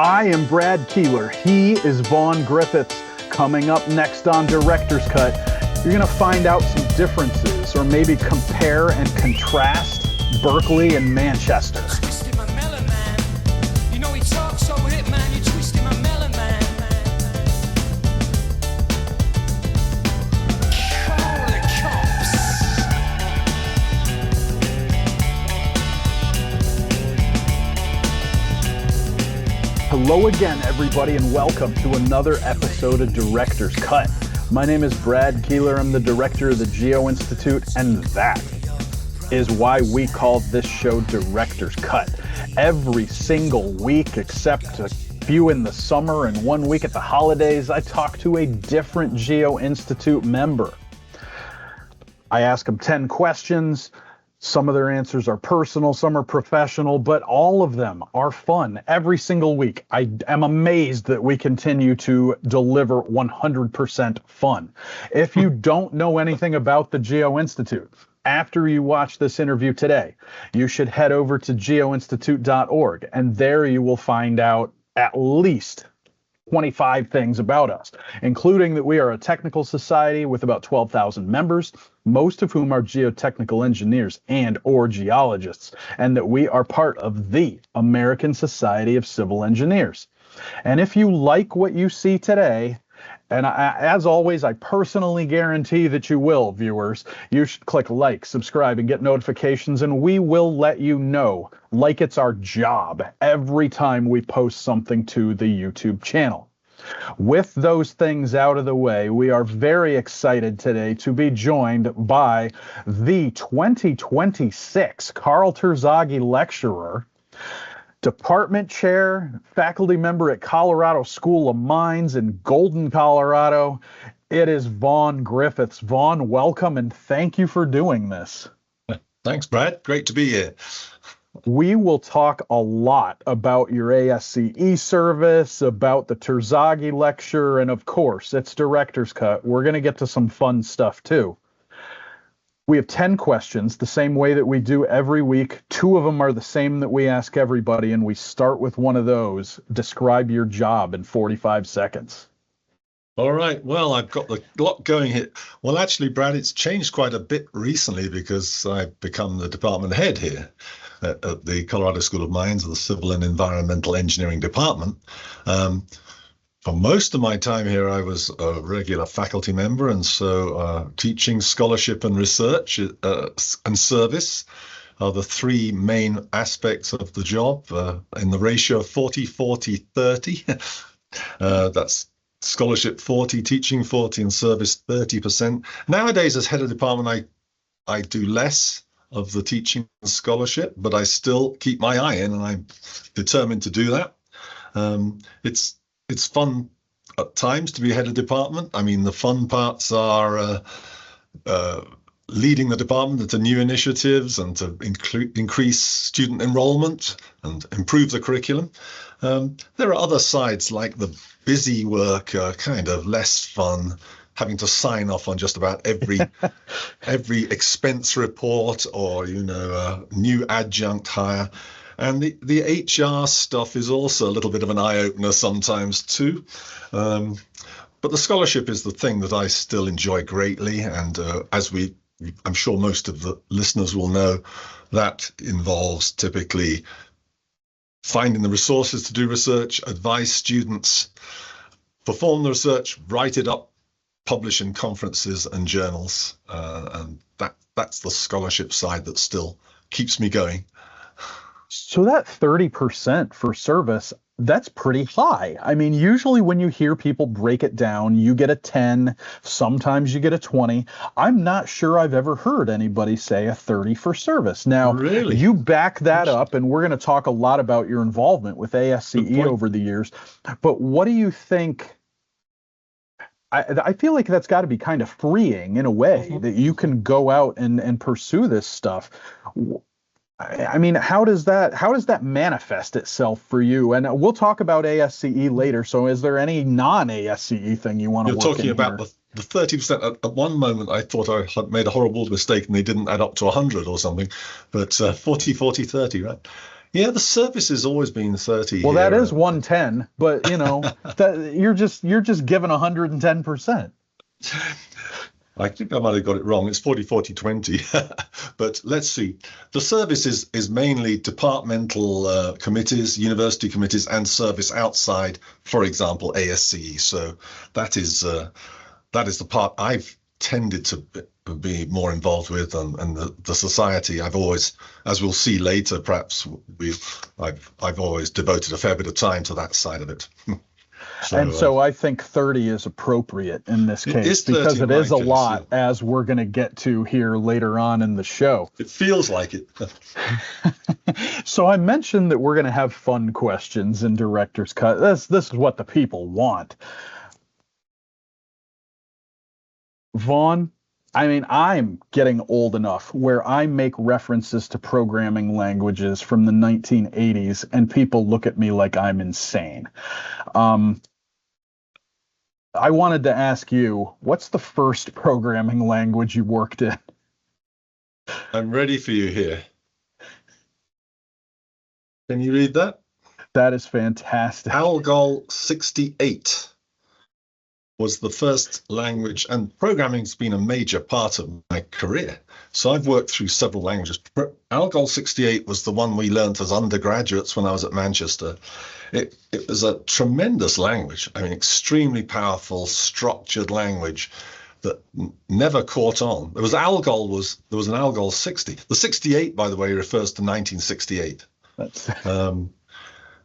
I am Brad Keelor. He is Vaughan Griffiths. Coming up next on Director's Cut, you're going to find out some differences or maybe compare and contrast Berkeley and Manchester. Hello again, everybody, and welcome to another episode of Director's Cut. My name is Brad Keelor. I'm the director of the Geo-Institute, and that is why we call this show Director's Cut. Every single week, except a few in the summer and 1 week at the holidays, I talk to a different Geo-Institute member. I ask them 10 questions. Some of their answers are personal, some are professional, but all of them are fun every single week. I am amazed that we continue to deliver 100% fun. If you don't know anything about the Geo-Institute, after you watch this interview today, you should head over to geoinstitute.org, and there you will find out at least 25 things about us, including that we are a technical society with about 12,000 members, most of whom are geotechnical engineers and or geologists, and that we are part of the American Society of Civil Engineers. And if you like what you see today, and as always, I personally guarantee that you will, viewers, you should click like, subscribe, and get notifications, and we will let you know, like it's our job, every time we post something to the YouTube channel. With those things out of the way, we are very excited today to be joined by the 2026 Karl Terzaghi Lecturer, Department Chair, faculty member at Colorado School of Mines in Golden, Colorado. It is Vaughan Griffiths. Vaughan, welcome and thank you for doing this. Thanks, Brad. Great to be here. We will talk a lot about your ASCE service, about the Terzaghi Lecture, and of course, it's Director's Cut. We're going to get to some fun stuff too. We have 10 questions, the same way that we do every week. 2 of them are the same that we ask everybody, and we start with one of those. Describe your job in 45 seconds. All right. Well, I've got a lot going here. Well, actually, Brad, it's changed quite a bit recently because I've become the department head here at the Colorado School of Mines, the Civil and Environmental Engineering Department. For most of my time here, I was a regular faculty member, and so teaching, scholarship, and research and service are the 3 main aspects of the job in the ratio of 40, 40, 30. That's scholarship 40, teaching 40, and service 30%. Nowadays, as head of department, I do less of the teaching and scholarship, but I still keep my eye in, and I'm determined to do that. It's fun at times to be head of department. I mean, the fun parts are leading the department into new initiatives and to increase student enrollment and improve the curriculum. There are other sides like the busy work, kind of less fun, having to sign off on just about every expense report or, new adjunct hire. And the HR stuff is also a little bit of an eye-opener sometimes too. But the scholarship is the thing that I still enjoy greatly. And I'm sure most of the listeners will know, that involves typically finding the resources to do research, advise students, perform the research, write it up, publish in conferences and journals. And that's the scholarship side that still keeps me going. So that 30% for service, that's pretty high. I mean, usually when you hear people break it down, you get a 10, sometimes you get a 20. I'm not sure I've ever heard anybody say a 30 for service. Now, really? You back that up, and we're going to talk a lot about your involvement with ASCE over the years. But what do you think? I feel like that's got to be kind of freeing in a way that you can go out and pursue this stuff. I mean, how does that manifest itself for you? And we'll talk about ASCE later. So is there any non-ASCE thing you want to work in? You're talking about the 30%. At one moment, I thought I had made a horrible mistake and they didn't add up to 100 or something. But 40, 40, 30, right? Yeah, the service has always been 30 Well, here. that is 110, but that you're just giving 110%. I think I might have got it wrong. It's 40, 40, 20. But let's see. The service is mainly departmental committees, university committees, and service outside, for example, ASCE. So that is the part I've tended to be more involved with, and the society I've always, as we'll see later, perhaps I've always devoted a fair bit of time to that side of it. So I think 30 is appropriate in this case because it is a lot, as we're going to get to here later on in the show. It feels like it. So I mentioned that we're going to have fun questions in Director's Cut. This is what the people want. Vaughan, I mean, I'm getting old enough where I make references to programming languages from the 1980s and people look at me like I'm insane. I wanted to ask you, what's the first programming language you worked in? I'm ready for you here. Can you read that? That is fantastic. Algol 68 was the first language, and programming's been a major part of my career. So I've worked through several languages. Algol 68 was the one we learned as undergraduates when I was at Manchester. It was a tremendous language. I mean, extremely powerful, structured language that never caught on. There was an Algol 60. The 68, by the way, refers to 1968. But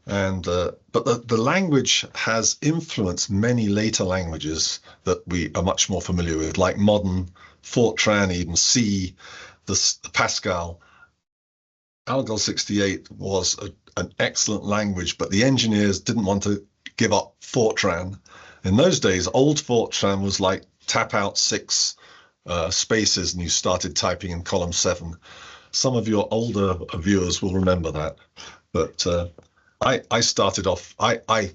the language has influenced many later languages that we are much more familiar with, like modern Fortran, even C, the Pascal. Algol 68 was an excellent language, but the engineers didn't want to give up Fortran. In those days, old Fortran was like tap out 6 spaces and you started typing in column 7. Some of your older viewers will remember that. But I started off, I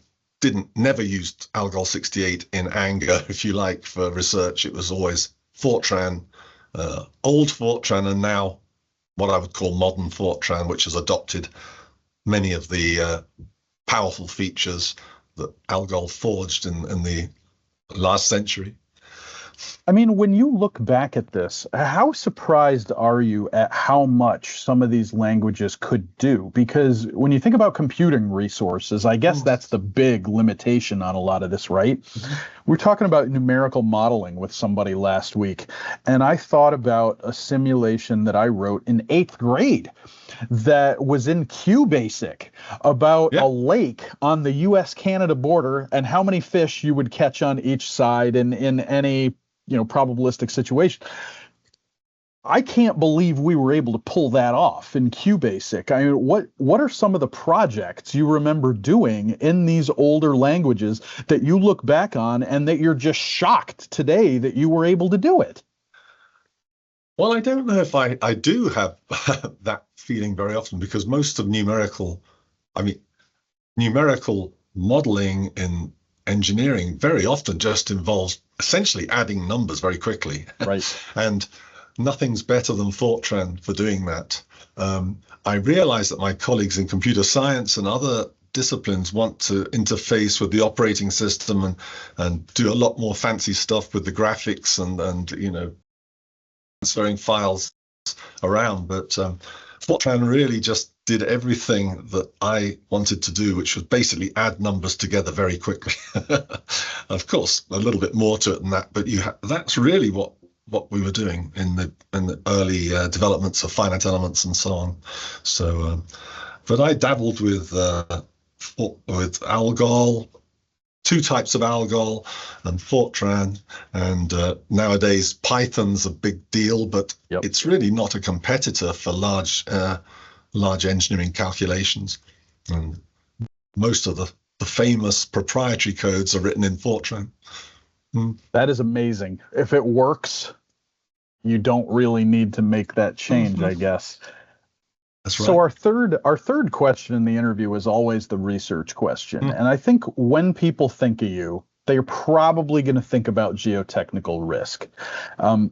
never used Algol 68 in anger, if you like, for research. It was always Fortran, old Fortran, and now what I would call modern Fortran, which has adopted many of the powerful features that Algol forged in the last century. I mean, when you look back at this, how surprised are you at how much some of these languages could do? Because when you think about computing resources, I guess that's the big limitation on a lot of this, right? Mm-hmm. We're talking about numerical modeling with somebody last week, and I thought about a simulation that I wrote in 8th grade that was in QBasic about a lake on the US-Canada border and how many fish you would catch on each side in any probabilistic situation. I can't believe we were able to pull that off in QBasic. I mean, what are some of the projects you remember doing in these older languages that you look back on and that you're just shocked today that you were able to do it? Well, I don't know if I do have that feeling very often, because most of numerical modeling in engineering very often just involves essentially adding numbers very quickly. Right. And nothing's better than Fortran for doing that. I realize that my colleagues in computer science and other disciplines want to interface with the operating system and do a lot more fancy stuff with the graphics and transferring files around. But Fortran really just did everything that I wanted to do, which was basically add numbers together very quickly. Of course, a little bit more to it than that, but that's really what we were doing in the early developments of finite elements and so on. So, but I dabbled with Algol, 2 types of Algol, and Fortran, and nowadays Python's a big deal, but it's really not a competitor for large engineering calculations. And most of the famous proprietary codes are written in Fortran. That is amazing. If it works, you don't really need to make that change, I guess. That's right. So our third question in the interview is always the research question. And I think when people think of you, they're probably going to think about geotechnical risk.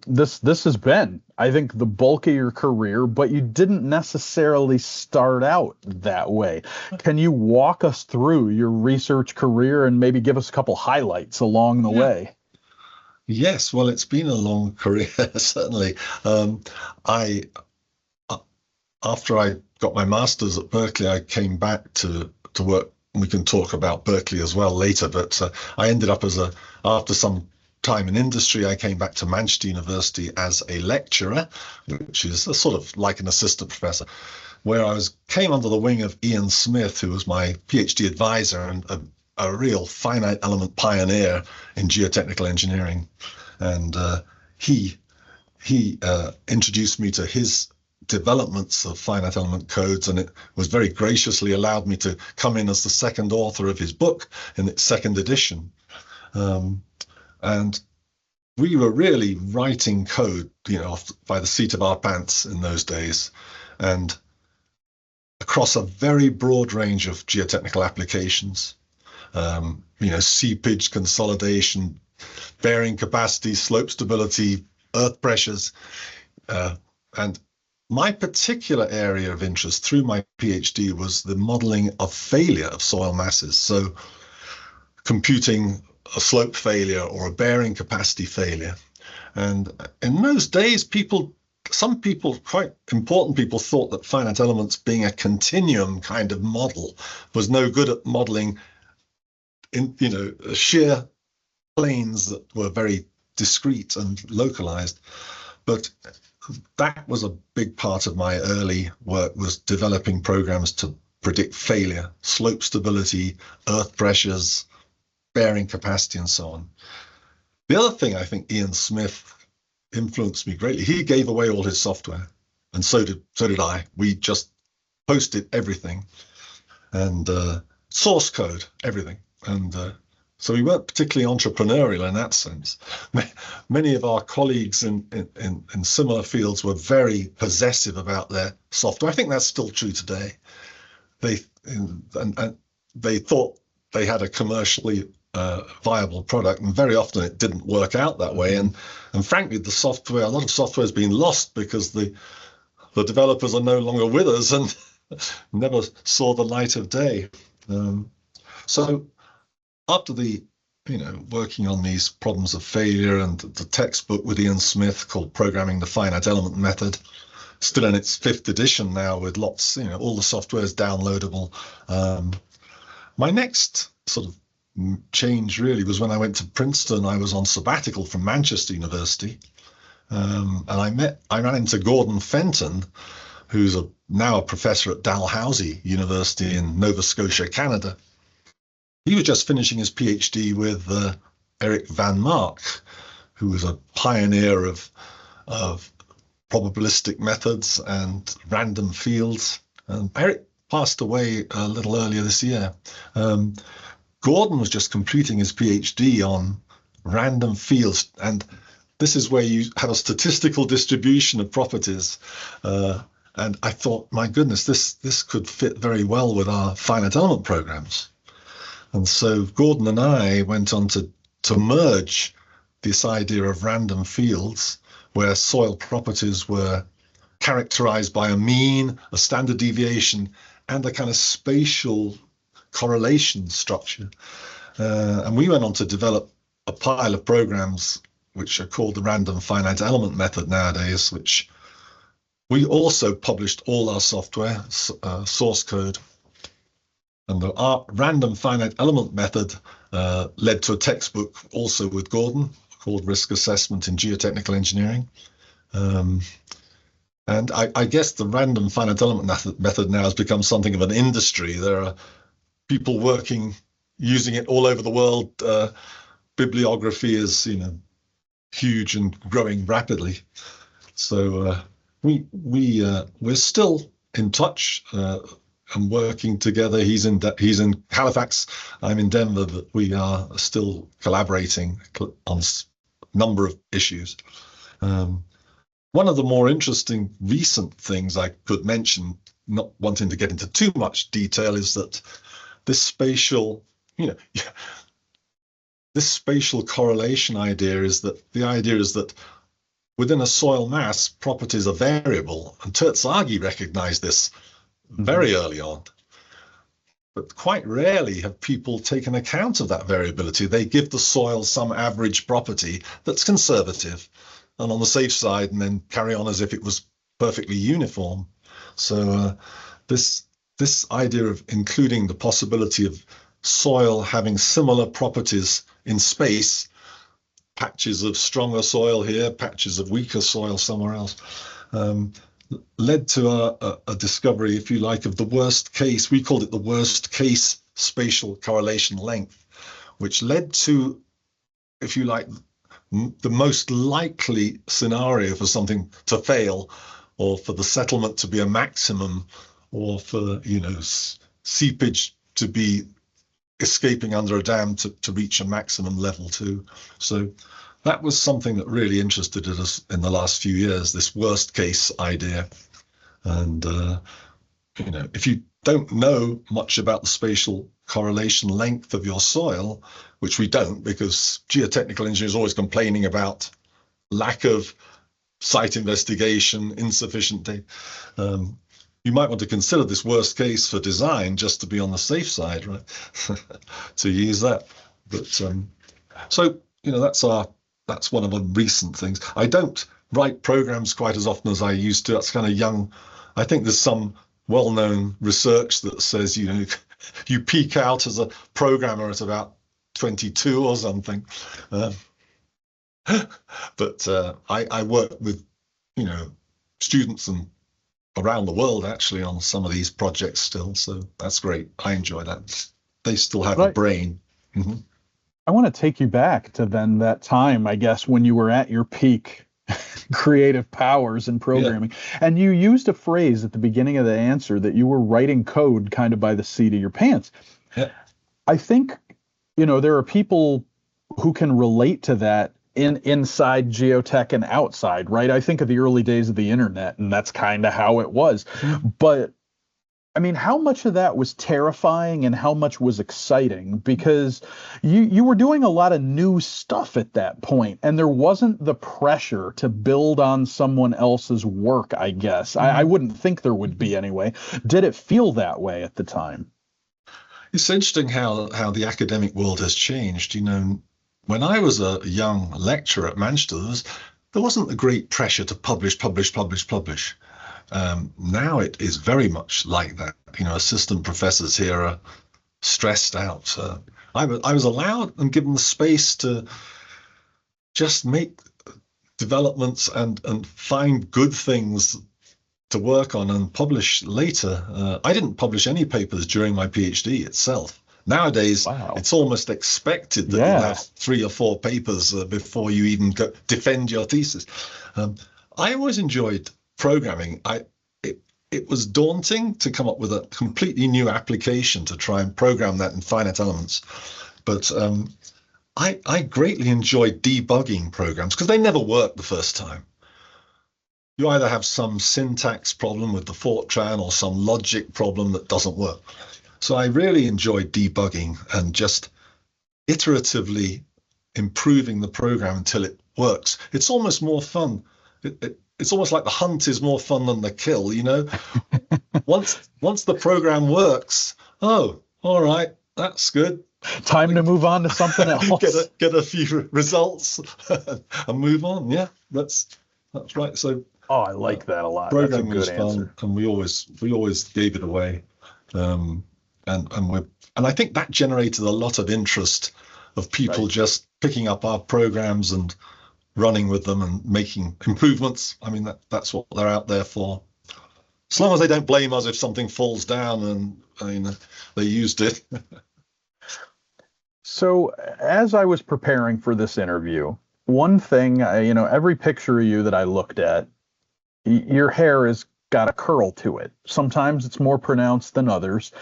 This has been, I think, the bulk of your career, but you didn't necessarily start out that way. Can you walk us through your research career and maybe give us a couple highlights along the way? Yes, well, it's been a long career, certainly. I After I got my master's at Berkeley, I came back to work. We can talk about Berkeley as well later, but I ended up after some time in industry, I came back to Manchester University as a lecturer, which is a sort of like an assistant professor, where I came under the wing of Ian Smith, who was my PhD advisor and a real finite element pioneer in geotechnical engineering. And he introduced me to his developments of finite element codes, and it was very graciously allowed me to come in as the second author of his book in its second edition. And we were really writing code, by the seat of our pants in those days, and across a very broad range of geotechnical applications. Seepage, consolidation, bearing capacity, slope stability, earth pressures, and my particular area of interest through my PhD was the modeling of failure of soil masses. So computing a slope failure or a bearing capacity failure. And in those days, some people, quite important people, thought that finite elements being a continuum kind of model was no good at modeling in, shear planes that were very discrete and localized. But that was a big part of my early work, was developing programs to predict failure, slope stability, earth pressures, bearing capacity, and so on. The other thing I think Ian Smith influenced me greatly, he gave away all his software, and so did I. We just posted everything, and source code, everything. And so we weren't particularly entrepreneurial in that sense. Many of our colleagues in similar fields were very possessive about their software. I think that's still true today. They thought they had a commercially viable product, and very often it didn't work out that way. And frankly, a lot of software has been lost because the developers are no longer with us and never saw the light of day. So after working on these problems of failure and the textbook with Ian Smith called Programming the Finite Element Method, still in its 5th edition now with lots, all the software is downloadable. My next sort of change really was when I went to Princeton. I was on sabbatical from Manchester University, and I ran into Gordon Fenton, who's now a professor at Dalhousie University in Nova Scotia, Canada. He was just finishing his PhD with Eric Van Mark, who was a pioneer of probabilistic methods and random fields. Eric passed away a little earlier this year. Gordon was just completing his PhD on random fields, and this is where you have a statistical distribution of properties. And I thought, my goodness, this could fit very well with our finite element programs. And so Gordon and I went on to merge this idea of random fields where soil properties were characterized by a mean, a standard deviation, and a kind of spatial correlation structure. And we went on to develop a pile of programs which are called the random finite element method nowadays, which we also published all our software, source code. And our random finite element method led to a textbook also with Gordon called Risk Assessment in Geotechnical Engineering. And I guess the random finite element method now has become something of an industry. There are people using it all over the world. Bibliography is, huge and growing rapidly. So we're still in touch and working together. He's in Halifax, I'm in Denver, but we are still collaborating on a number of issues. One of the more interesting recent things I could mention, not wanting to get into too much detail, is that this spatial, this spatial correlation idea is that within a soil mass, properties are variable, and Terzaghi recognized this very early on. But quite rarely have people taken account of that variability. They give the soil some average property that's conservative and on the safe side, and then carry on as if it was perfectly uniform. So this idea of including the possibility of soil having similar properties in space, patches of stronger soil here, patches of weaker soil somewhere else, led to a discovery, if you like, of the worst case. We called it the worst case spatial correlation length, which led to, if you like, the most likely scenario for something to fail, or for the settlement to be a maximum, or for, you know, seepage to be escaping under a dam to reach a maximum level too. So that was something that really interested us in the last few years, this worst case idea. And, you know, if you don't know much about the spatial correlation length of your soil, which we don't, because geotechnical engineers are always complaining about lack of site investigation, insufficient data, you might want to consider this worst case for design just to be on the safe side, right? To use that. But so, you know, that's one of the recent things. I don't write programs quite as often as I used to. That's kind of young. I think there's some well-known research that says, you know, you peak out as a programmer at about 22 or something. But I work with, you know, students and around the world actually on some of these projects still, so that's great. I enjoy that. They still have a brain. Mm-hmm. I want to take you back to then that time, I guess, when you were at your peak creative powers in programming. Yeah. And you used a phrase at the beginning of the answer that you were writing code kind of by the seat of your pants. Yeah. I think, you know, there are people who can relate to that inside geotech and outside, right? I think of the early days of the internet, and that's kind of how it was. Mm-hmm. But I mean, how much of that was terrifying and how much was exciting? Because you were doing a lot of new stuff at that point, and there wasn't the pressure to build on someone else's work, I guess. Mm-hmm. I wouldn't think there would be anyway. Did it feel that way at the time? It's interesting how the academic world has changed. You know, when I was a young lecturer at Manchester, there wasn't a great pressure to publish. Now it is very much like that. You know, assistant professors here are stressed out. I was allowed and given the space to just make developments and find good things to work on and publish later. I didn't publish any papers during my PhD itself. Nowadays, wow. It's almost expected that you'll have 3 or 4 papers before you even defend your thesis. I always enjoyed programming. It was daunting to come up with a completely new application to try and program that in finite elements. But I greatly enjoyed debugging programs because they never work the first time. You either have some syntax problem with the Fortran or some logic problem that doesn't work. So I really enjoyed debugging and just iteratively improving the program until it works. It's almost more fun. It's almost like the hunt is more fun than the kill, you know. Once the program works, oh, all right, that's good. Time to move on to something else. get a few results and move on. Yeah, that's right. So I like that a lot. Programming was fun, and we always gave it away. And I think that generated a lot of interest of people just picking up our programs and running with them and making improvements. I mean, that's what they're out there for. As long as they don't blame us if something falls down and, I mean, they used it. So as I was preparing for this interview, one thing, every picture of you that I looked at, your hair has got a curl to it. Sometimes it's more pronounced than others.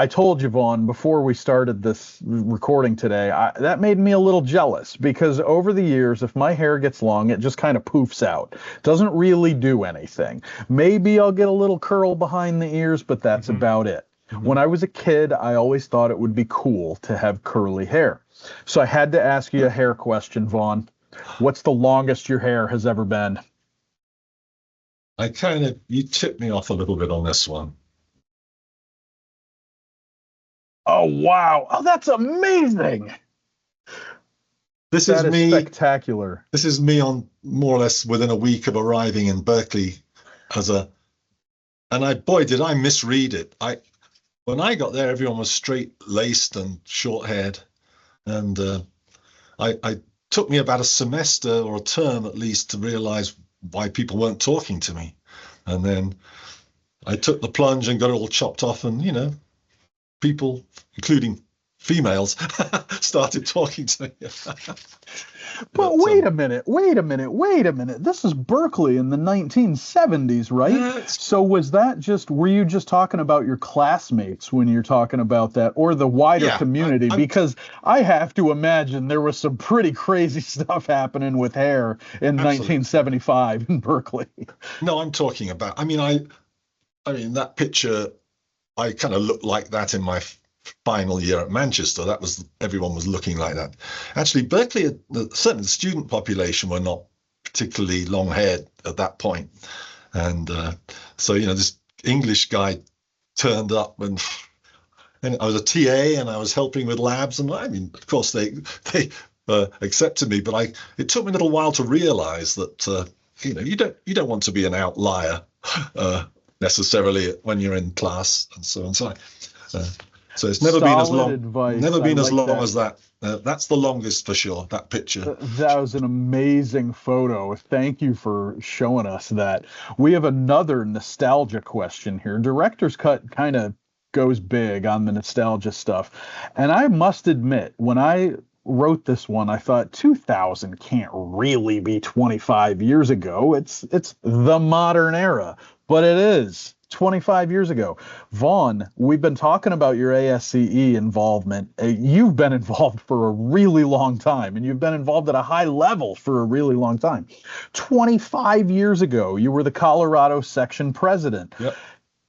I told you, Vaughan, before we started this recording today, that made me a little jealous because over the years, if my hair gets long, it just kind of poofs out. Doesn't really do anything. Maybe I'll get a little curl behind the ears, but that's about it. When I was a kid, I always thought it would be cool to have curly hair. So I had to ask you a hair question, Vaughn. What's the longest your hair has ever been? You tipped me off a little bit on this one. Oh, wow. Oh, that's amazing. That is me spectacular. This is me on more or less within a week of arriving in Berkeley boy, did I misread it. When I got there, everyone was straight-laced and short-haired. And it took me about a semester or a term at least to realize why people weren't talking to me. And then I took the plunge and got it all chopped off, and people, including females, started talking to me. But wait a minute. This is Berkeley in the 1970s, right? So were you just talking about your classmates when you're talking about that, or the wider community? Because I have to imagine there was some pretty crazy stuff happening with hair in 1975 in Berkeley. No, I'm talking about, I mean, that picture, I kind of looked like that in my final year at Manchester. Everyone was looking like that. Actually, Berkeley, certainly the student population were not particularly long-haired at that point. And so, this English guy turned up, and I was a TA and I was helping with labs. And I mean, of course, they accepted me, but it took me a little while to realize that, you don't want to be an outlier necessarily when you're in class and so on. So it's never been as long. Advice. Never been as long as that. That's the longest for sure. That picture. That was an amazing photo. Thank you for showing us that. We have another nostalgia question here. Director's Cut kind of goes big on the nostalgia stuff, and I must admit, when I wrote this one, I thought 2000 can't really be 25 years ago. It's the modern era, but it is 25 years ago. Vaughn, we've been talking about your ASCE involvement. You've been involved for a really long time, and you've been involved at a high level for a really long time. 25 years ago, you were the Colorado section president. Yep.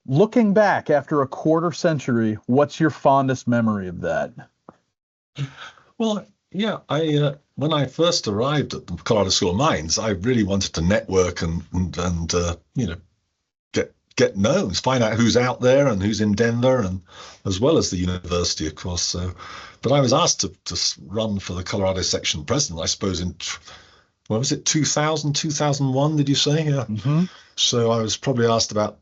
Looking back after a quarter century, what's your fondest memory of that? Well, yeah, when I first arrived at the Colorado School of Mines, I really wanted to network and get known, find out who's out there and who's in Denver, and as well as the university, of course. So, but I was asked to run for the Colorado section president, I suppose, in, what was it, 2000, 2001, did you say? Yeah. Mm-hmm. So I was probably asked about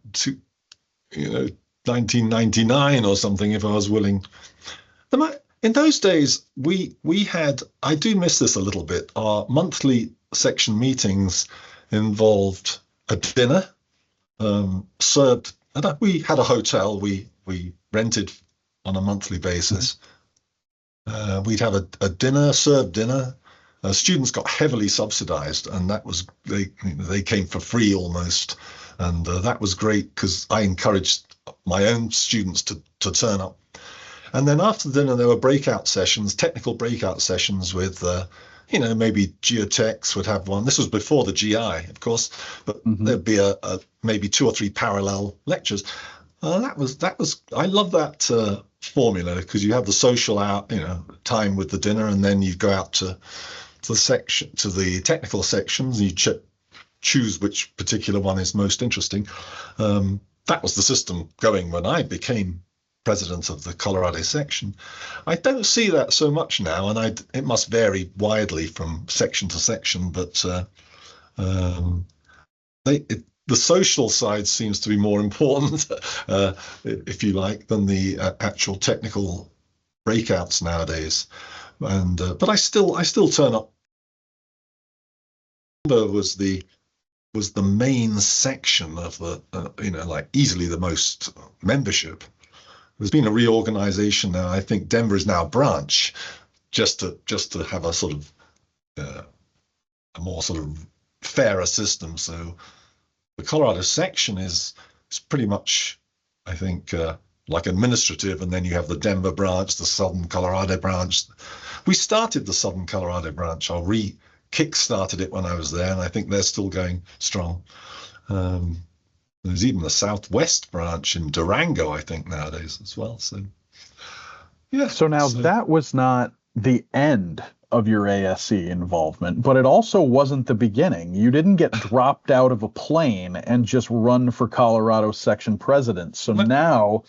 1999 or something, if I was willing. In those days, we had, I do miss this a little bit, our monthly section meetings involved a dinner, served, and we had a hotel we rented on a monthly basis. We'd have a dinner, served dinner. Students got heavily subsidized, and that was, they came for free almost, and that was great because I encouraged my own students to turn up. And then after dinner, there were breakout sessions, technical breakout sessions with, maybe geotechs would have one. This was before the GI, of course, but there'd be maybe 2 or 3 parallel lectures. That was. I love that formula, because you have the social hour, time with the dinner, and then you go out to the technical sections, and you choose which particular one is most interesting. That was the system going when I became president of the Colorado section. I don't see that so much now, and it must vary widely from section to section, but the social side seems to be more important, if you like, than the actual technical breakouts nowadays. And but I still turn up. Was the main section of the like easily the most membership. There's been a reorganization now. I think Denver is now a branch, just to have a sort of a more sort of fairer system. So the Colorado section is pretty much, I think, like administrative, and then you have the Denver branch, the Southern Colorado branch. We started the Southern Colorado branch. I kick-started it when I was there, and I think they're still going strong. There's even a Southwest branch in Durango, I think, nowadays as well. So, yeah. So now that was not the end of your ASCE involvement, but it also wasn't the beginning. You didn't get dropped out of a plane and just run for Colorado section president. So now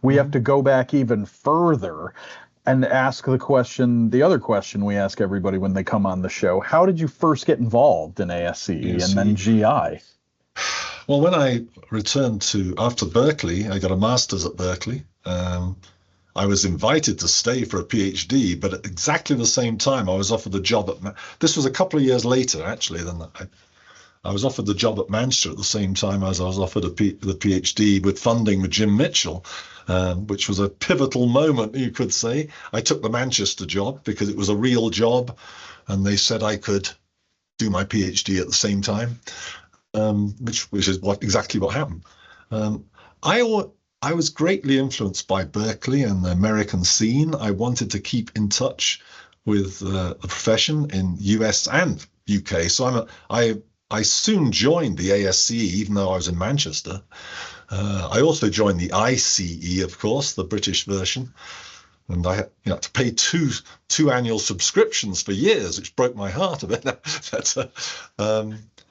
we have to go back even further and ask the other question we ask everybody when they come on the show. How did you first get involved in ASCE and then GI? Well, when I returned after Berkeley, I got a master's at Berkeley. I was invited to stay for a PhD, but at exactly the same time, I was offered a job this was a couple of years later, actually, than I was offered the job at Manchester at the same time as I was offered the PhD with funding with Jim Mitchell, which was a pivotal moment, you could say. I took the Manchester job because it was a real job, and they said I could do my PhD at the same time, which is exactly what happened. I was greatly influenced by Berkeley and the American scene. I wanted to keep in touch with the profession in US and UK. So I soon joined the ASCE, even though I was in Manchester. I also joined the ICE, of course, the British version. And I had to pay two annual subscriptions for years, which broke my heart a bit.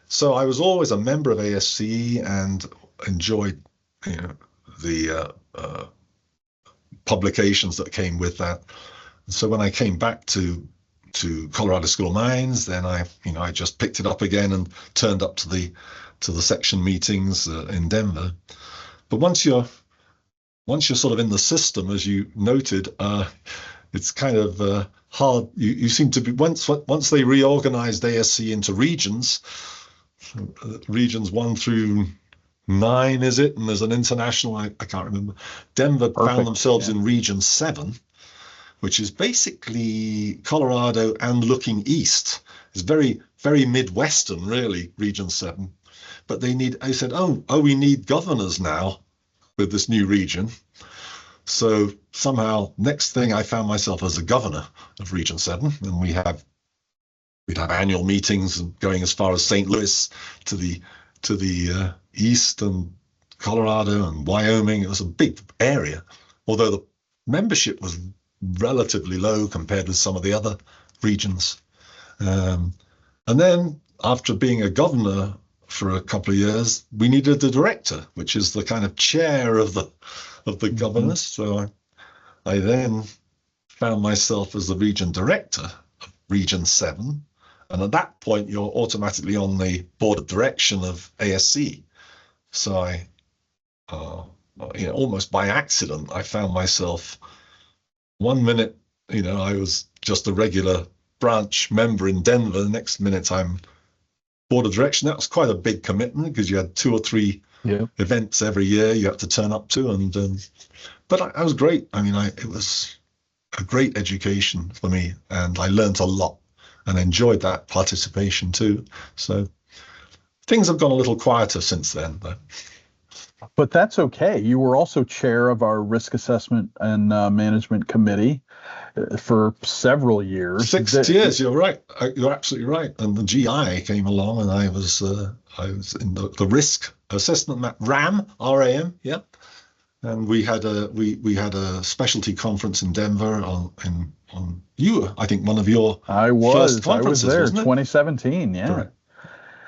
So I was always a member of ASCE and enjoyed the publications that came with that. And so when I came back to Colorado School of Mines, then I just picked it up again and turned up to the section meetings in Denver. But once you're sort of in the system, as you noted, it's kind of hard. You seem to be once they reorganized ASCE into regions 1 through 9, is it? And there's an international, I can't remember. Denver found themselves in Region 7, which is basically Colorado and looking east. It's very, very Midwestern, really, Region 7. But I said, we need governors now with this new region. So somehow, next thing, I found myself as a governor of Region 7, and we'd have annual meetings going as far as St. Louis to the east, and Colorado and Wyoming. It was a big area, although the membership was relatively low compared with some of the other regions. And then after being a governor for a couple of years, we needed a director, which is the kind of chair of the governors. So I then found myself as the region director of Region 7. And at that point, you're automatically on the board of direction of ASCE. So I, almost by accident, I found myself 1 minute, I was just a regular branch member in Denver. The next minute, I'm board of direction. That was quite a big commitment because you had 2 or 3 events every year you had to turn up to. But I was great. It was a great education for me, and I learned a lot and enjoyed that participation too. So things have gone a little quieter since then, though. But that's okay. You were also chair of our risk assessment and management committee for several years. 6 years. You're right. You're absolutely right. And the GI came along, and I was in the risk assessment RAM. Yeah. And we had a specialty conference in Denver I think one of your first conferences. I was there, wasn't it? 2017. Yeah. Correct.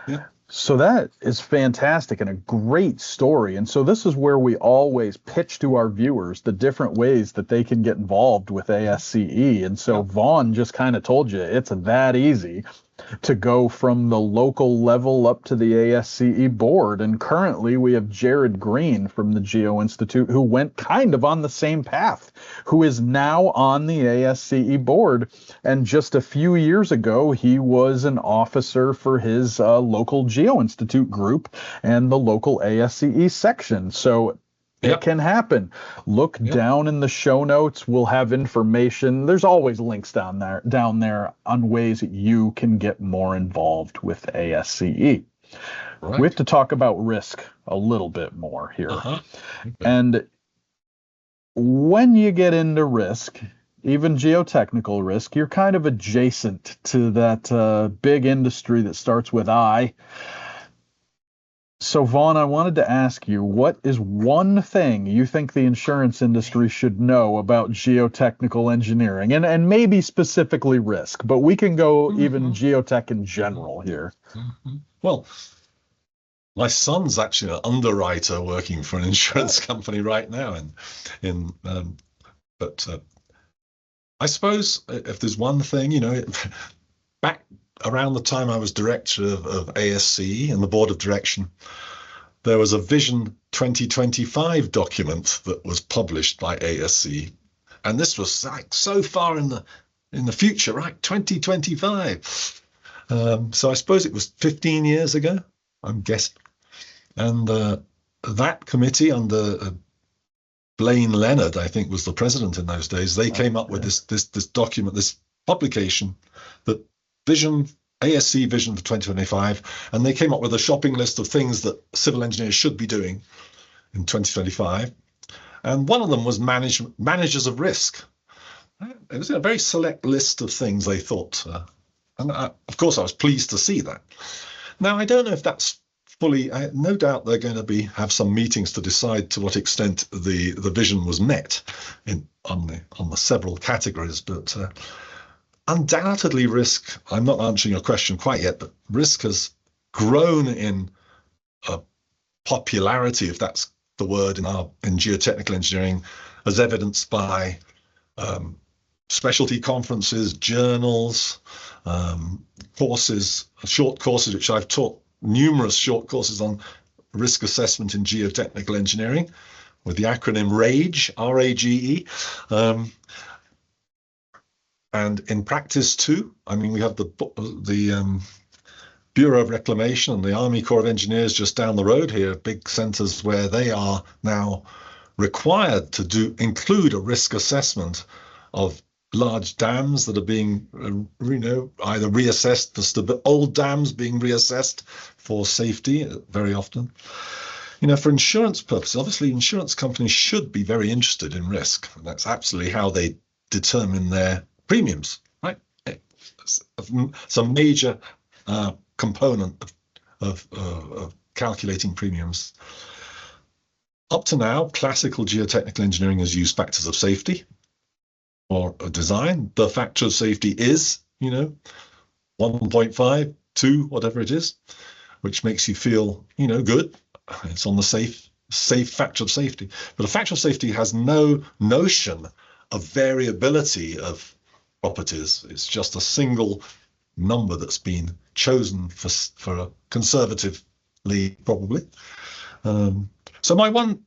Yeah. So that is fantastic and a great story. And so this is where we always pitch to our viewers the different ways that they can get involved with ASCE. And so Vaughan just kind of told you it's that easy to go from the local level up to the ASCE board. And currently we have Jared Green from the Geo-Institute, who went kind of on the same path, who is now on the ASCE board. And just a few years ago, he was an officer for his local Geo-Institute group and the local ASCE section. So it can happen. Look down in the show notes. We'll have information. There's always links down there on ways you can get more involved with ASCE. Right. We have to talk about risk a little bit more here. Okay. And when you get into risk, even geotechnical risk, you're kind of adjacent to that big industry that starts with I. So, Vaughn, I wanted to ask you, what is one thing you think the insurance industry should know about geotechnical engineering, and maybe specifically risk, but we can go even geotech in general here. Well, my son's actually an underwriter working for an insurance company right now, but I suppose if there's one thing, back around the time I was director of ASCE and the board of direction, there was a Vision 2025 document that was published by ASCE, and this was like so far in the future, right? 2025. So I suppose it was 15 years ago, I'm guessing. And that committee under Blaine Leonard, I think, was the president in those days. They came up with this document, this publication, that ASCE Vision for 2025, and they came up with a shopping list of things that civil engineers should be doing in 2025. And one of them was managers of risk. It was a very select list of things they thought, and of course I was pleased to see that. Now I don't know if that's fully, no doubt they're going to have some meetings to decide to what extent the vision was met on the several categories, but undoubtedly risk, I'm not answering your question quite yet, but risk has grown in popularity, if that's the word, in geotechnical engineering, as evidenced by specialty conferences, journals, courses, short courses, which I've taught numerous short courses on risk assessment in geotechnical engineering with the acronym RAGE, R-A-G-E. And in practice too, I mean, we have the Bureau of Reclamation and the Army Corps of Engineers just down the road here, big centers where they are now required to include a risk assessment of large dams that are being, either reassessed for old dams being reassessed for safety very often. For insurance purposes, obviously insurance companies should be very interested in risk. And that's absolutely how they determine their premiums, right? It's a major component of calculating premiums. Up to now, classical geotechnical engineering has used factors of safety or a design. The factor of safety is, 1.5, 2, whatever it is, which makes you feel, good. It's on the safe factor of safety. But a factor of safety has no notion of variability of properties. It's just a single number that's been chosen for conservatively, probably. So my one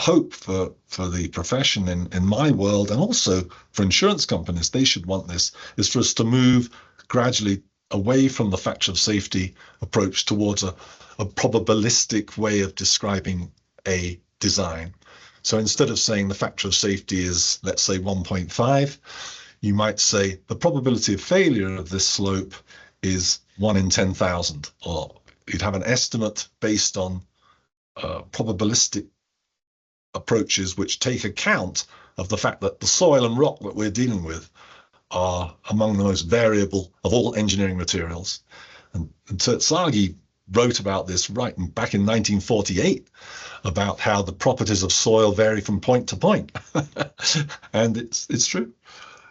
hope for the profession in my world, and also for insurance companies, they should want this, is for us to move gradually away from the factor of safety approach towards a probabilistic way of describing a design. So instead of saying the factor of safety is, let's say, 1.5, you might say the probability of failure of this slope is 1 in 10,000, or you'd have an estimate based on probabilistic approaches which take account of the fact that the soil and rock that we're dealing with are among the most variable of all engineering materials. And Terzaghi wrote about this back in 1948, about how the properties of soil vary from point to point. And it's true.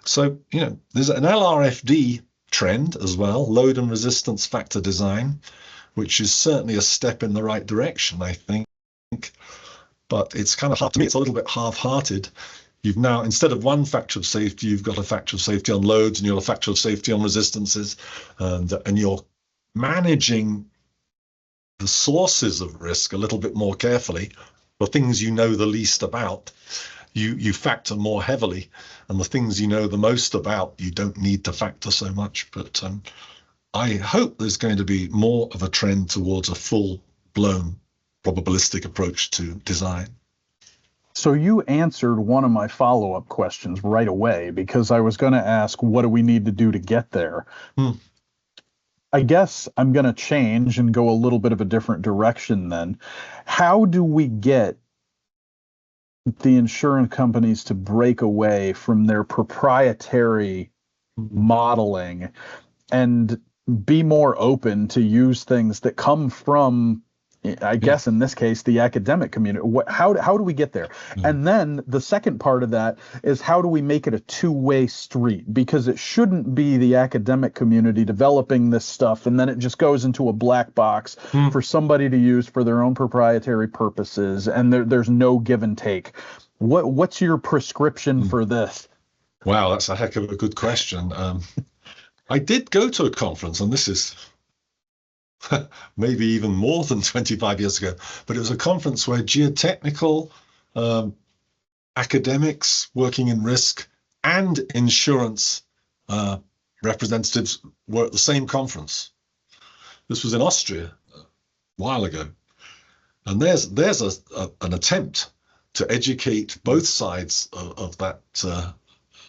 So, there's an LRFD trend as well, load and resistance factor design, which is certainly a step in the right direction, I think. But it's kind of hard to me, it's a little bit half-hearted. You've now, instead of one factor of safety, you've got a factor of safety on loads, and you've got a factor of safety on resistances, and you're managing the sources of risk a little bit more carefully. The things you know the least about, you factor more heavily, and the things you know the most about, you don't need to factor so much. But I hope there's going to be more of a trend towards a full-blown probabilistic approach to design. So you answered one of my follow-up questions right away, because I was going to ask, what do we need to do to get there? I guess I'm going to change and go a little bit of a different direction then. How do we get the insurance companies to break away from their proprietary modeling and be more open to use things that come from I guess in this case, the academic community. How do we get there? And then the second part of that is, how do we make it a two-way street? Because it shouldn't be the academic community developing this stuff and then it just goes into a black box for somebody to use for their own proprietary purposes, and there's no give and take. What's your prescription for this? Wow, that's a heck of a good question. I did go to a conference, and this is maybe even more than 25 years ago, but it was a conference where geotechnical academics working in risk and insurance representatives were at the same conference. This was in Austria a while ago. And there's an attempt to educate both sides of that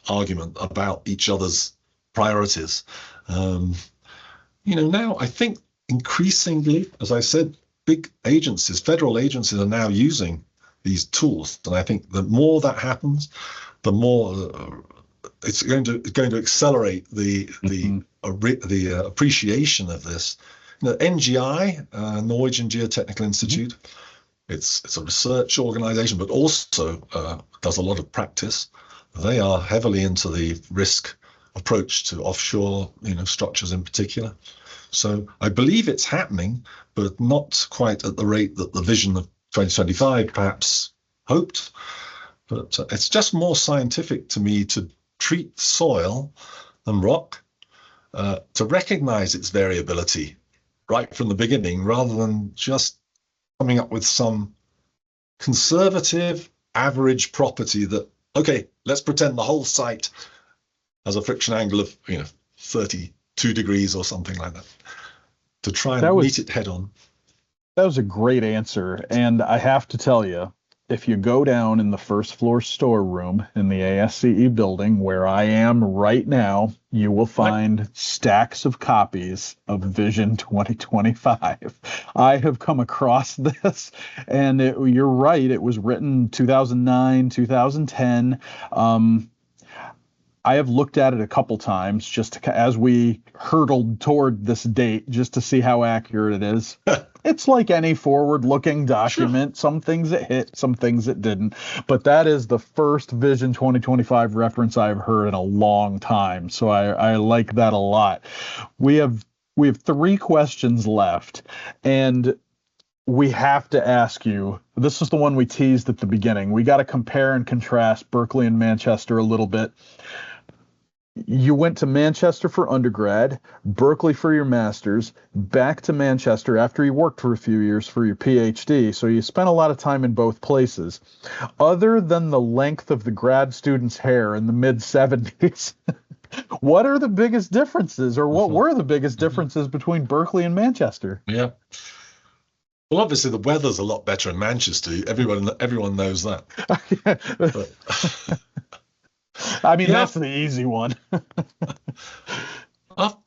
argument about each other's priorities. Now I think increasingly, as I said, big agencies, federal agencies, are now using these tools, and I think the more that happens, the more it's going to accelerate the appreciation of this. NGI, Norwegian Geotechnical Institute, it's a research organization, but also does a lot of practice. They are heavily into the risk approach to offshore, structures in particular. So I believe it's happening, but not quite at the rate that the vision of 2025 perhaps hoped. But it's just more scientific to me to treat soil and rock, to recognize its variability right from the beginning, rather than just coming up with some conservative average property that, okay, let's pretend the whole site has a friction angle of 32 degrees or something like that, to try and meet it head on. That was a great answer. And I have to tell you, if you go down in the first floor storeroom in the ASCE building where I am right now, you will find stacks of copies of Vision 2025. I have come across this, and you're right, it was written 2009, 2010. I have looked at it a couple times just as we hurtled toward this date, just to see how accurate it is. It's like any forward-looking document. Sure. Some things it hit, some things it didn't. But that is the first Vision 2025 reference I've heard in a long time. So I like that a lot. We have 3 questions left, and we have to ask you, this is the one we teased at the beginning. We got to compare and contrast Berkeley and Manchester a little bit. You went to Manchester for undergrad, Berkeley for your master's, back to Manchester after you worked for a few years for your PhD. So you spent a lot of time in both places. Other than the length of the grad student's hair in the mid-70s, what are the biggest differences, or what were the biggest differences between Berkeley and Manchester? Yeah. Well, obviously the weather's a lot better in Manchester. Everyone knows that. I mean, that's the easy one.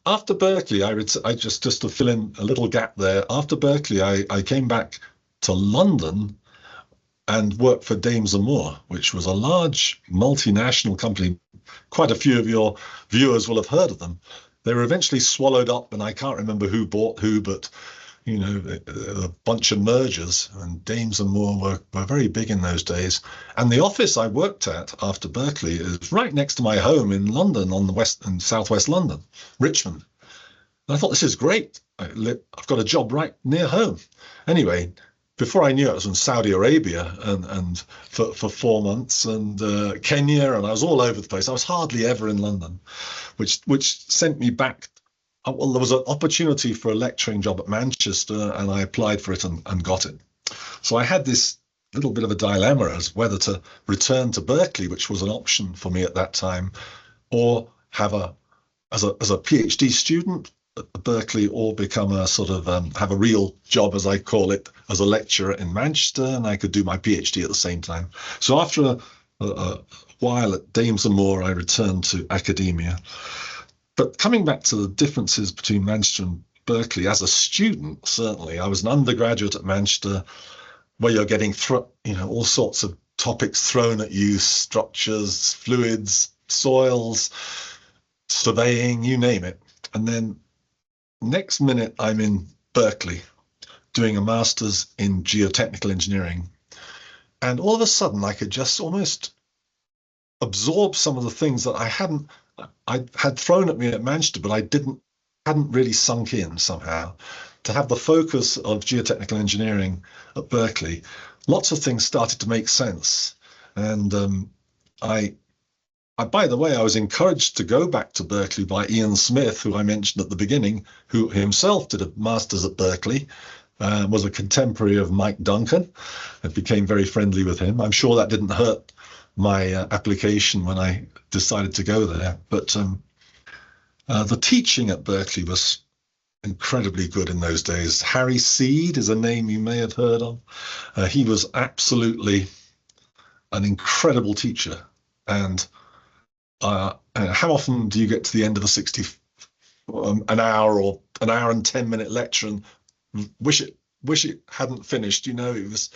After Berkeley, I just to fill in a little gap there. After Berkeley, I came back to London and worked for Dames and Moore, which was a large multinational company. Quite a few of your viewers will have heard of them. They were eventually swallowed up, and I can't remember who bought who, but a bunch of mergers, and Dames and Moore were very big in those days. And the office I worked at after Berkeley is right next to my home in London, on the west and southwest London, Richmond. And I thought, this is great. I've got a job right near home. Anyway, before I knew it, I was in Saudi Arabia and for 4 months, and Kenya, and I was all over the place. I was hardly ever in London, which sent me back. Well, there was an opportunity for a lecturing job at Manchester, and I applied for it and got it. So I had this little bit of a dilemma as whether to return to Berkeley, which was an option for me at that time, or have as a PhD student at Berkeley, or become a sort of have a real job, as I call it, as a lecturer in Manchester, and I could do my PhD at the same time. So after a while at Dames and Moore, I returned to academia. But coming back to the differences between Manchester and Berkeley, as a student, certainly, I was an undergraduate at Manchester, where you're getting all sorts of topics thrown at you: structures, fluids, soils, surveying, you name it. And then next minute, I'm in Berkeley doing a master's in geotechnical engineering. And all of a sudden, I could just almost absorb some of the things that I had thrown at me at Manchester, but I hadn't really sunk in somehow. To have the focus of geotechnical engineering at Berkeley, lots of things started to make sense. And by the way, I was encouraged to go back to Berkeley by Ian Smith, who I mentioned at the beginning, who himself did a master's at Berkeley, was a contemporary of Mike Duncan. I became very friendly with him. I'm sure that didn't hurt my application when I decided to go there. But the teaching at Berkeley was incredibly good in those days. Harry Seed is a name you may have heard of. He was absolutely an incredible teacher. And how often do you get to the end of a an hour or an hour and 10-minute lecture and wish it hadn't finished? You know, it was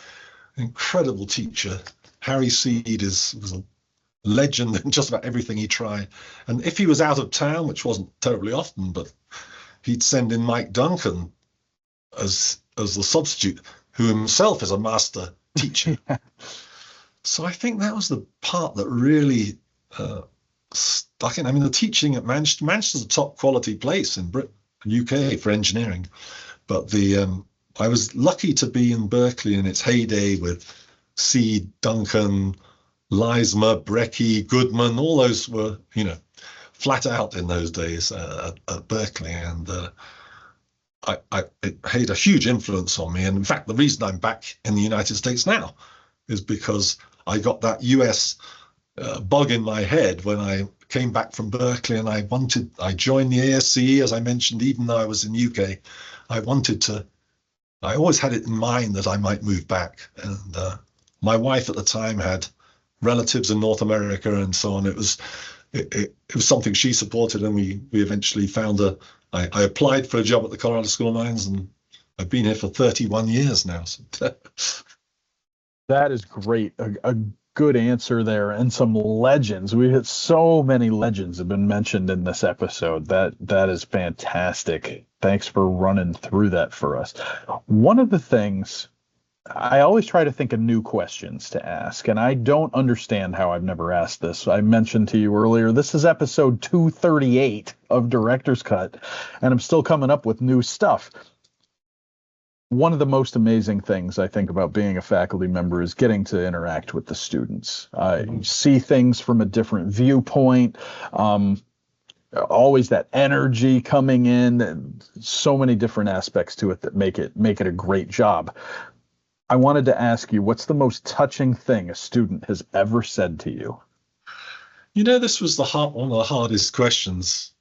an incredible teacher. Harry Seed was a legend in just about everything he tried. And if he was out of town, which wasn't terribly often, but he'd send in Mike Duncan as the substitute, who himself is a master teacher. So I think that was the part that really stuck in. I mean, the teaching at Manchester's a top quality place in UK for engineering, but I was lucky to be in Berkeley in its heyday with Seed, Duncan, Leismer, Brecky, Goodman. All those were, flat out in those days at Berkeley, and it had a huge influence on me. And in fact, the reason I'm back in the United States now is because I got that US bug in my head when I came back from Berkeley, and I joined the ASCE, as I mentioned. Even though I was in UK, I always had it in mind that I might move back. And my wife at the time had relatives in North America and so on. It was something she supported, and we eventually found I applied for a job at the Colorado School of Mines, and I've been here for 31 years now. So. That is great. A good answer there, and some legends. We had so many legends have been mentioned in this episode. That is fantastic. Thanks for running through that for us. One of the things, I always try to think of new questions to ask, and I don't understand how I've never asked this. I mentioned to you earlier, this is episode 238 of Director's Cut, and I'm still coming up with new stuff. One of the most amazing things I think about being a faculty member is getting to interact with the students. I see things from a different viewpoint. Always that energy coming in, and so many different aspects to it that make it a great job. I wanted to ask you, what's the most touching thing a student has ever said to you? This was one of the hardest questions,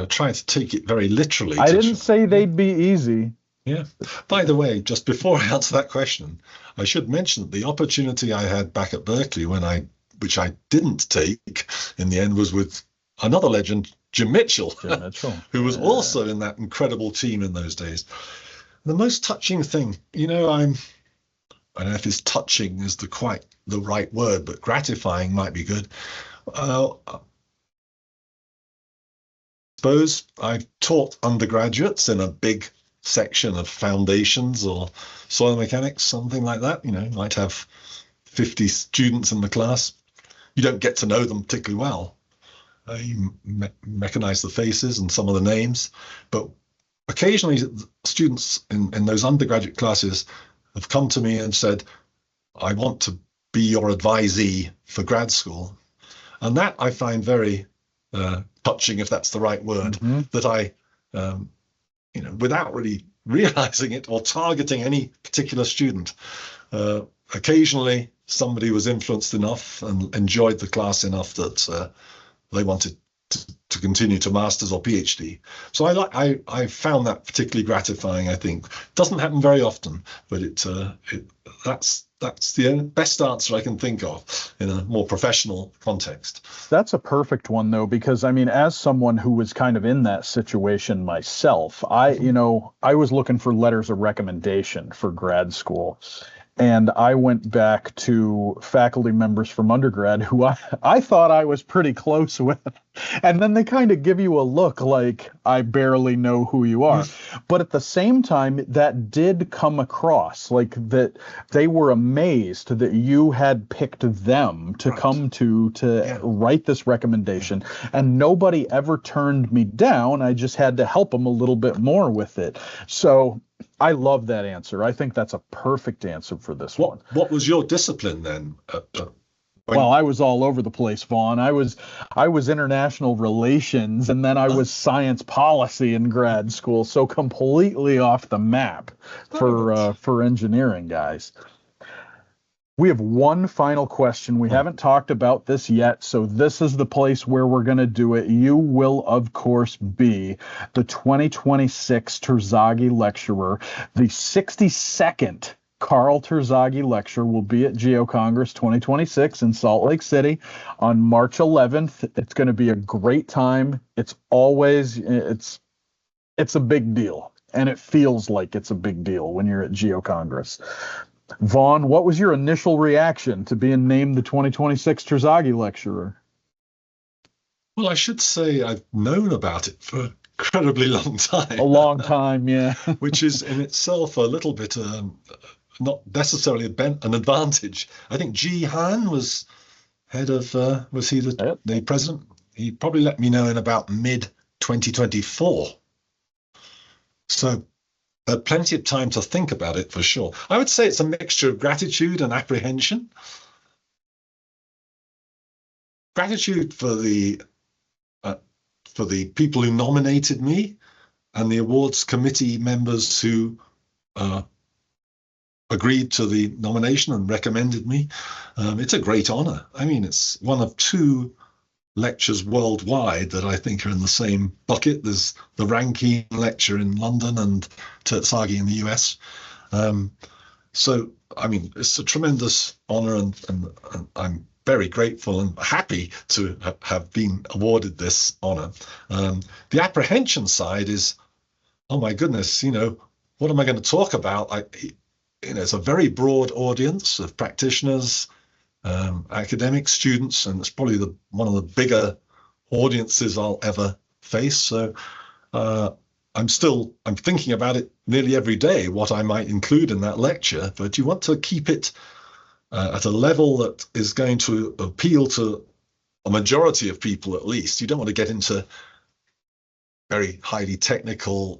trying to take it very literally. I didn't say they'd be easy. Yeah. By the way, just before I answer that question, I should mention that the opportunity I had back at Berkeley which I didn't take in the end, was with another legend, Jim Mitchell, who was also in that incredible team in those days. The most touching thing, I don't know if it's touching is quite the right word, but gratifying might be good. I suppose I've taught undergraduates in a big section of foundations or soil mechanics, something like that. You might have 50 students in the class. You don't get to know them particularly well. You mechanize the faces and some of the names, but occasionally students in those undergraduate classes have come to me and said, I want to be your advisee for grad school. And that I find very touching, if that's the right word, that I without really realizing it or targeting any particular student, occasionally somebody was influenced enough and enjoyed the class enough that they wanted to continue to master's or PhD. So I found that particularly gratifying. I think doesn't happen very often, but that's the best answer I can think of in a more professional context. That's a perfect one, though, because as someone who was kind of in that situation myself, I was looking for letters of recommendation for grad school. And I went back to faculty members from undergrad who I thought I was pretty close with. And then they kind of give you a look like, I barely know who you are. But at the same time, that did come across like that they were amazed that you had picked them to come to write this recommendation. And nobody ever turned me down. I just had to help them a little bit more with it. So I love that answer. I think that's a perfect answer for this one. What was your discipline then? Well, I was all over the place, Vaughan. I was international relations, and then I was science policy in grad school, so completely off the map for engineering, guys. We have one final question. We haven't talked about this yet, so this is the place where we're going to do it. You will, of course, be the 2026 Terzaghi Lecturer, the 62nd Karl Terzaghi Lecturer will be at Geo-Congress 2026 in Salt Lake City on March 11th. It's going to be a great time. It's a big deal, and it feels like it's a big deal when you're at Geo-Congress. Vaughan, what was your initial reaction to being named the 2026 Terzaghi Lecturer? Well, I should say I've known about it for an incredibly long time. A long time, yeah. Which is in itself a little bit not necessarily an advantage. I think Ji Han was head of, was he the president? He probably let me know in about mid-2024. So plenty of time to think about it for sure. I would say it's a mixture of gratitude and apprehension. Gratitude for the people who nominated me and the awards committee members who agreed to the nomination and recommended me. It's a great honor. I mean, it's one of two lectures worldwide that I think are in the same bucket. There's the Rankine lecture in London and Terzaghi in the US. So, I mean, it's a tremendous honor, and I'm very grateful and happy to have been awarded this honor. The apprehension side is, oh my goodness, what am I going to talk about? It's a very broad audience of practitioners, academic students, and it's probably one of the bigger audiences I'll ever face. So I'm thinking about it nearly every day, what I might include in that lecture, but you want to keep it at a level that is going to appeal to a majority of people at least. You don't want to get into very highly technical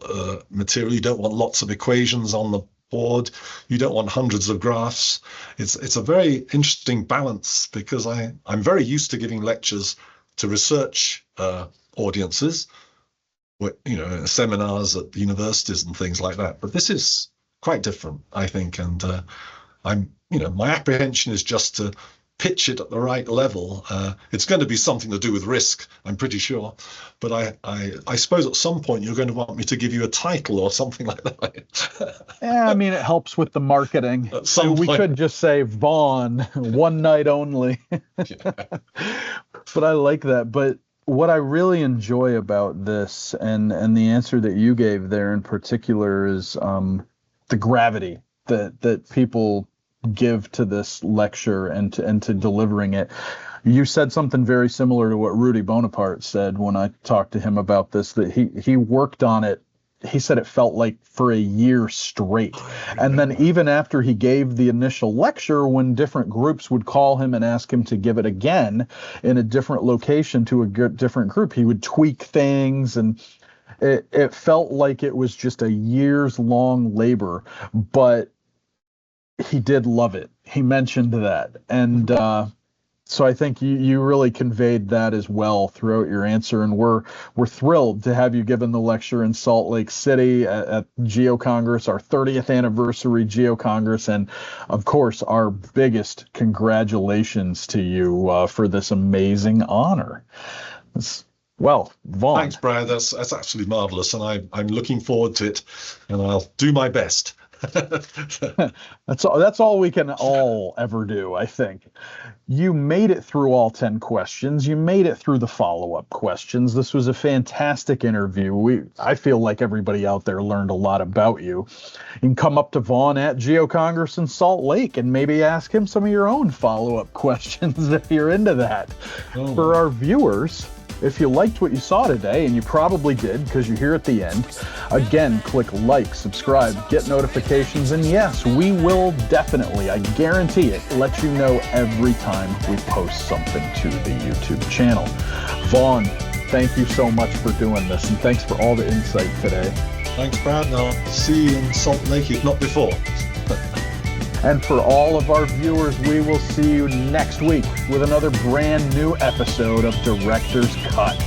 material. You don't want lots of equations on the board. You don't want hundreds of graphs. It's a very interesting balance, because I'm very used to giving lectures to research audiences, seminars at universities and things like that. But this is quite different, I think, and my apprehension is just to pitch it at the right level. It's going to be something to do with risk, I'm pretty sure. But I suppose at some point you're going to want me to give you a title or something like that. Yeah, I mean, it helps with the marketing. We could just say Vaughan, one night only. But I like that. But what I really enjoy about this, and the answer that you gave there in particular, is the gravity that people give to this lecture and to delivering it. You said something very similar to what Rudy Bonaparte said when I talked to him about this, that he worked on it. He said it felt like for a year straight. And then even after he gave the initial lecture, when different groups would call him and ask him to give it again in a different location to a different group, he would tweak things, and it felt like it was just a years long labor, but he did love it. He mentioned that. And so I think you really conveyed that as well throughout your answer. And we're thrilled to have you given the lecture in Salt Lake City at Geo-Congress, our 30th anniversary Geo-Congress. And of course, our biggest congratulations to you for this amazing honor. Well, Vaughan. Thanks, Brad. That's absolutely marvelous. And I'm looking forward to it, and I'll do my best. That's all we can all ever do, I think. You made it through all 10 questions. You made it through the follow-up questions. This was a fantastic interview. I feel like everybody out there learned a lot about you. You can come up to Vaughan at Geo-Congress in Salt Lake and maybe ask him some of your own follow-up questions if you're into that. For our viewers, If you liked what you saw today, and you probably did because you're here at the end, again, click like, subscribe, get notifications, and yes, we will definitely, I guarantee it, let you know every time we post something to the YouTube channel. Vaughan, thank you so much for doing this, and thanks for all the insight today. Thanks, Brad. And I'll see you in Salt Lake, if not before. And for all of our viewers, we will see you next week with another brand new episode of Director's Cut.